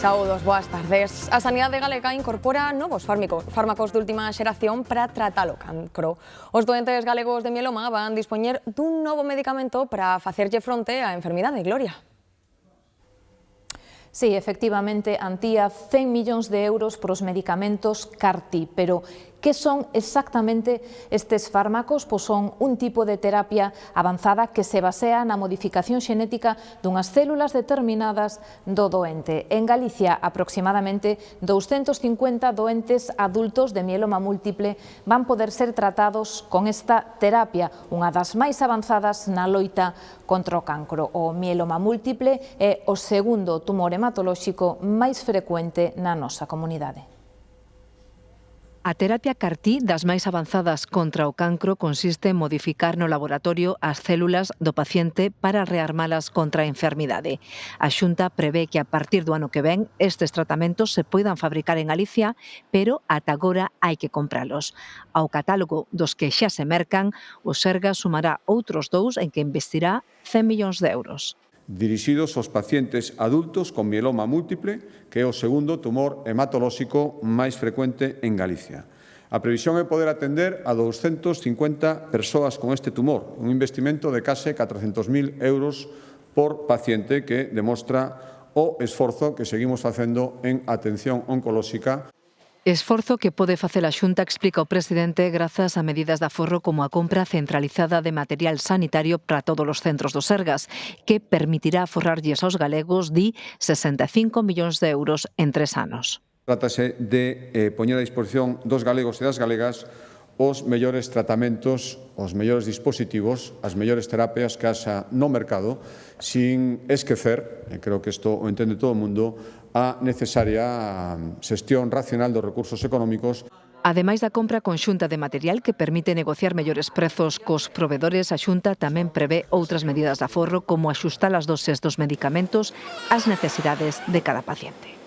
Saúdos, boas tardes. A Sanidade Galega incorpora novos fármacos de última xeración para tratar o cancro. Os doentes galegos de mieloma van dispoñer dun novo medicamento para facerlle fronte á enfermidade, Gloria. Sí, efectivamente, Antía 100 millóns de euros para os medicamentos CAR-T, pero que son exactamente estes fármacos? Pois son un tipo de terapia avanzada que se basea na modificación xenética dunhas células determinadas do doente. En Galicia, aproximadamente 250 doentes adultos de mieloma múltiple van poder ser tratados con esta terapia, unha das máis avanzadas na loita contra o cancro. O mieloma múltiple é o segundo tumor hematolóxico máis frecuente na nosa comunidade. A terapia CAR-T das máis avanzadas contra o cancro consiste en modificar no laboratorio as células do paciente para rearmalas contra a enfermidade. A Xunta prevé que a partir do ano que ven estes tratamentos se poidan fabricar en Galicia, pero ata agora hai que compralos. Ao catálogo dos que xa se mercan, o Sergas sumará outros dous en que investirá 100 millóns de euros. Dirixidos aos pacientes adultos con mieloma múltiple, que é o segundo tumor hematolóxico máis frecuente en Galicia. A previsión é poder atender a 250 persoas con este tumor, un investimento de case 400.000 euros por paciente que demostra o esforzo que seguimos facendo en atención oncolóxica. Esforzo que pode facer a Xunta, explica o presidente, grazas a medidas de aforro como a compra centralizada de material sanitario para todos os centros do Sergas, que permitirá aforrarlles aos galegos, di, 65 millóns de euros en 3 anos. Trátase de poñer a disposición dos galegos e das galegas os mellores tratamentos, os mellores dispositivos, as mellores terapias que haxa no mercado, sin esquecer, e creo que isto o entende todo o mundo, a necesaria xestión racional dos recursos económicos. Ademais da compra conxunta de material que permite negociar mellores prezos cos provedores, a Xunta tamén prevé outras medidas de aforro como axustar as doses dos medicamentos ás necesidades de cada paciente.